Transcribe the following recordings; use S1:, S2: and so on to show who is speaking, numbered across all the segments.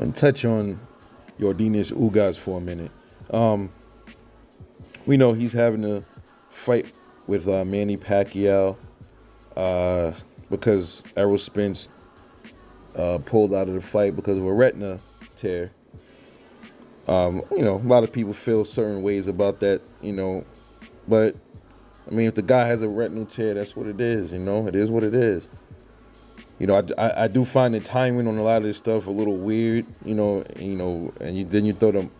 S1: And touch on Yordenis Ugas for a minute. Um, we know he's having a fight with Manny Pacquiao uh, because Errol Spence pulled out of the fight because of a retina tear. A lot of people feel certain ways about that, but I mean, if the guy has a retinal tear, that's what it is. It is what it is. I do find the timing on a lot of this stuff a little weird. Then you throw the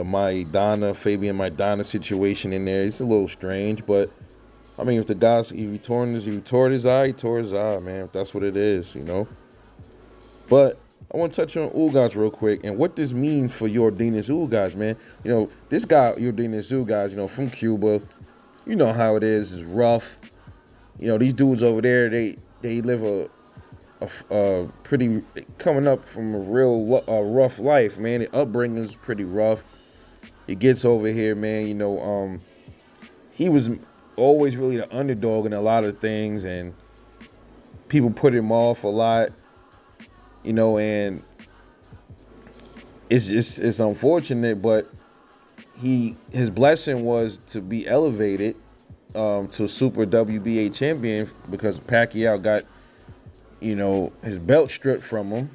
S1: Maidana, Fabian Maidana situation in there. It's a little strange, but I mean, if the guy's if he tore his eye, he tore his eye, man. If that's what it is. But I want to touch on Ugas real quick and what this means for Yordenis Ugas, man. This guy Yordenis Ugas, from Cuba. You know how it is rough. These dudes over there, they live a pretty coming up from a real rough life, man. The upbringing's pretty rough. He gets over here, man. He was always really the underdog in a lot of things, and people put him off a lot. And it's unfortunate, but his blessing was to be elevated to a super WBA champion because Pacquiao got his belt stripped from him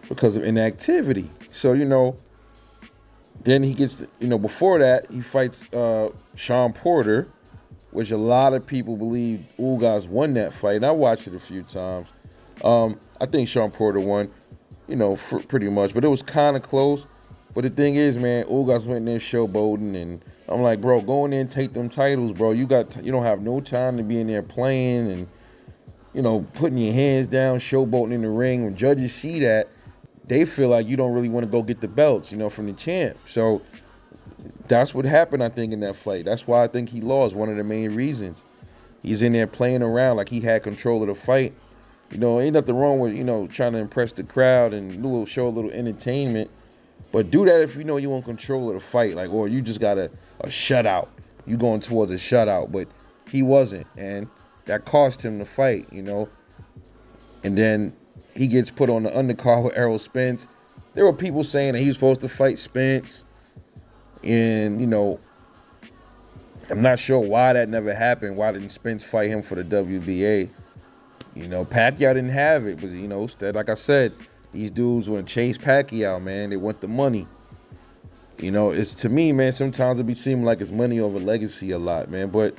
S1: because of inactivity. So then he gets before that he fights Sean Porter, which a lot of people believe Ugas won that fight, and I watched it a few times. I think Sean Porter won, pretty much, but it was kind of close. But the thing is, man, Ugas went in there showboating, and I'm like, bro, go in there and take them titles, bro. You don't have no time to be in there playing and, putting your hands down, showboating in the ring. When judges see that, they feel like you don't really want to go get the belts, from the champ. So that's what happened, I think, in that fight. That's why I think he lost, one of the main reasons. He's in there playing around like he had control of the fight. Ain't nothing wrong with, trying to impress the crowd and show a little entertainment. But do that if you know you want control of the fight, or you just got a shutout. You going towards a shutout, but he wasn't, and that cost him the fight, And then he gets put on the undercard with Errol Spence. There were people saying that he was supposed to fight Spence, and I'm not sure why that never happened. Why didn't Spence fight him for the WBA? Pacquiao didn't have it, but like I said, these dudes want to chase Pacquiao, man. They want the money. It's to me, man, sometimes it be seeming like it's money over legacy a lot, man. But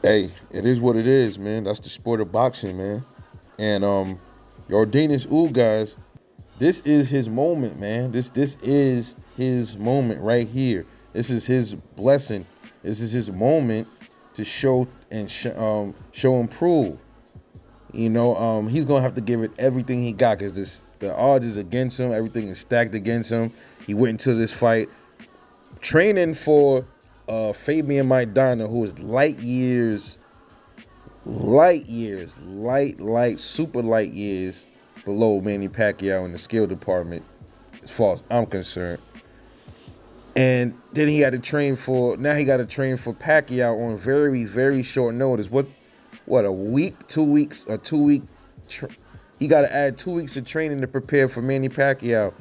S1: hey, it is what it is, man. That's the sport of boxing, man. And Yordenis Ugas, this is his moment, man. This is his moment right here. This is his blessing. This is his moment to show and show and prove. He's gonna have to give it everything he got because the odds is against him. Everything is stacked against him. He went into this fight training for Fabian Maidana, who is super light years below Manny Pacquiao in the skill department, as far as I'm concerned. And then he got to train for Pacquiao on very, very short notice. What, a week, 2 weeks, or 2 week? He got to add 2 weeks of training to prepare for Manny Pacquiao,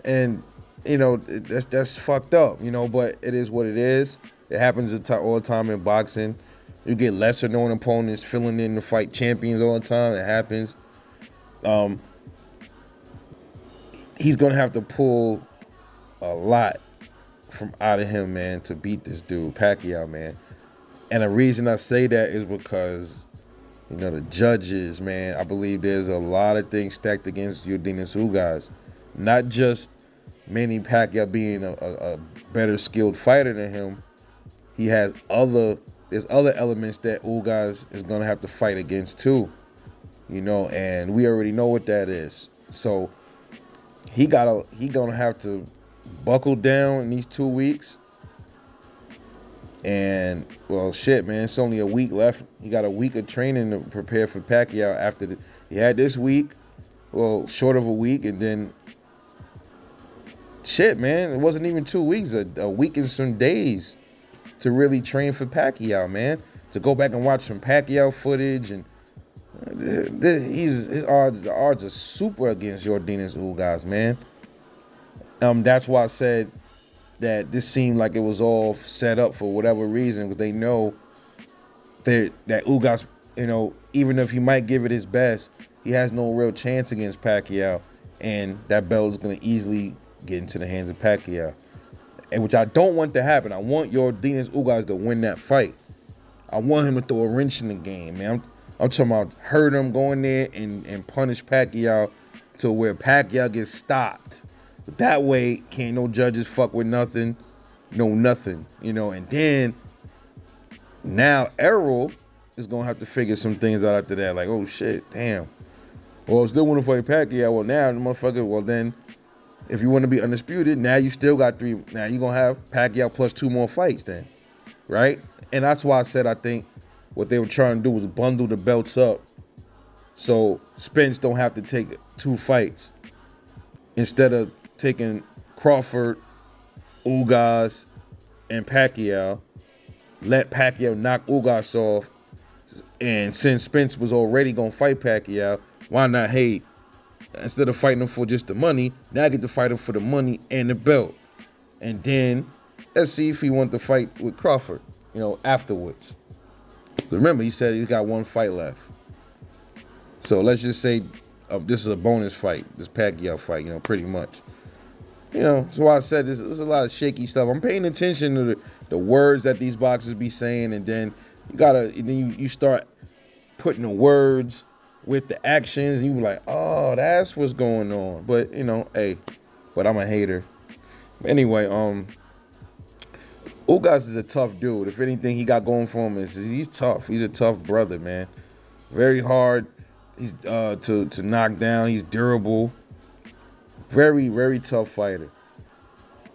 S1: and that's fucked up. But it is what it is. It happens all the time in boxing. You get lesser known opponents filling in to fight champions all the time. It happens. He's gonna have to pull a lot from out of him, man, to beat this dude Pacquiao, man. And the reason I say that is because, the judges, man, I believe there's a lot of things stacked against Yordenis Ugas. Not just Manny Pacquiao being a better skilled fighter than him. There's other elements that Ugas is going to have to fight against too. And we already know what that is. So he going to have to buckle down in these 2 weeks. And, well, shit, man, it's only a week left. He got a week of training to prepare for Pacquiao after he had this week, well, short of a week, and then, shit, man, it wasn't even 2 weeks, a week and some days to really train for Pacquiao, man, to go back and watch some Pacquiao footage and The odds are super against Yordenis Ugas, man. That's why I said that this seemed like it was all set up for whatever reason, because they know that Ugas, even if he might give it his best, he has no real chance against Pacquiao, and that belt is going to easily get into the hands of Pacquiao, and which I don't want to happen. I want Yordenis Ugas to win that fight. I want him to throw a wrench in the game, man. I'm talking about hurt him, going there and punish Pacquiao to where Pacquiao gets stopped. That way, can't no judges fuck with nothing, no nothing, and then now Errol is gonna have to figure some things out after that. Like, oh shit, damn. Well, I still want to fight Pacquiao. Well, now the motherfucker. Well, then, if you want to be undisputed, now you still got 3. Now you gonna have Pacquiao plus 2 more fights, then, right? And that's why I said I think what they were trying to do was bundle the belts up, so Spence don't have to take 2 fights instead of taking Crawford, Ugas, and Pacquiao. Let Pacquiao knock Ugas off, and since Spence was already gonna fight Pacquiao, why not? Hey, instead of fighting him for just the money, now I get to fight him for the money and the belt, and then let's see if he wants to fight with Crawford, afterwards. Remember, he said he's got 1 fight left, so let's just say this is a bonus fight, this Pacquiao fight, pretty much. That's why I said there's a lot of shaky stuff. I'm paying attention to the words that these boxers be saying, and then you start putting the words with the actions, and you be like, oh, that's what's going on. But hey, but I'm a hater. Anyway, Ugas is a tough dude. If anything he got going for him is he's tough. He's a tough brother, man. Very hard. He's to knock down. He's durable. Very, very tough fighter,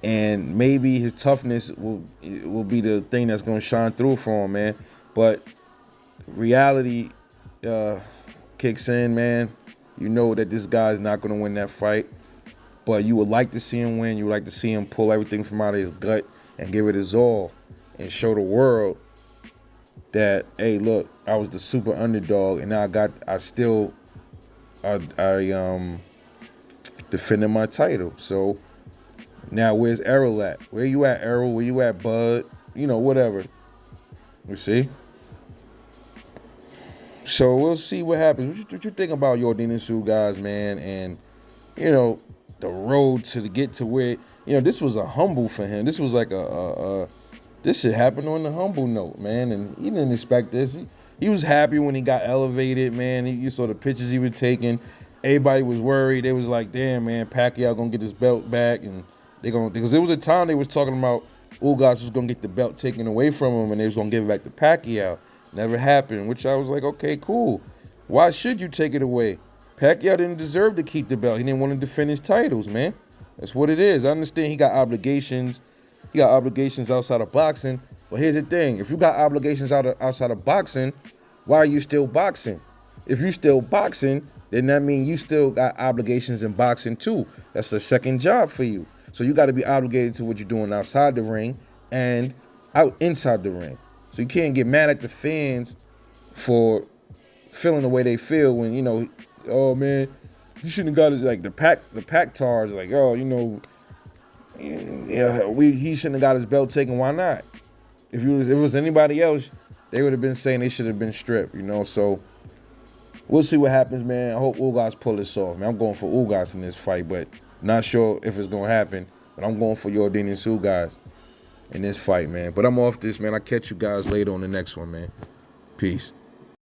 S1: and maybe his toughness will be the thing that's gonna shine through for him, man. But reality kicks in, man. You know that this guy's not gonna win that fight, but you would like to see him win. You would like to see him pull everything from out of his gut and give it his all, and show the world that, hey, look, I was the super underdog, and now I defending my title. So now where's Errol at? Where you at, Errol? Where you at, Bud? Whatever. You see? So we'll see what happens. What you think about Yordenis Ugas, man? And the road to get to where this was a humble for him. This was like this shit happened on the humble note, man. And he didn't expect this. He was happy when he got elevated, man. You saw the pictures he was taking. Everybody was worried. They was like, damn, man, Pacquiao gonna get his belt back, and because there was a time they was talking about Ugas was gonna get the belt taken away from him, and they was gonna give it back to Pacquiao. Never happened, which I was like, okay, cool. Why should you take it away? Pacquiao didn't deserve to keep the belt. He didn't want to defend his titles, man. That's what it is. I understand he got obligations. He got obligations outside of boxing. But here's the thing. If you got obligations outside of boxing, why are you still boxing? If you still boxing, then that means you still got obligations in boxing too. That's a second job for you. So you got to be obligated to what you're doing outside the ring and inside the ring. So you can't get mad at the fans for feeling the way they feel when, oh man, you shouldn't have got his, like the pack tars, like, oh, he shouldn't have got his belt taken. Why not? If it was anybody else, they would have been saying they should have been stripped, So we'll see what happens, man. I hope Ugas pull this off, man. I'm going for Ugas in this fight, but not sure if it's gonna happen. But I'm going for Yordenis Ugas in this fight, man. But I'm off this, man. I'll catch you guys later on the next one, man. Peace.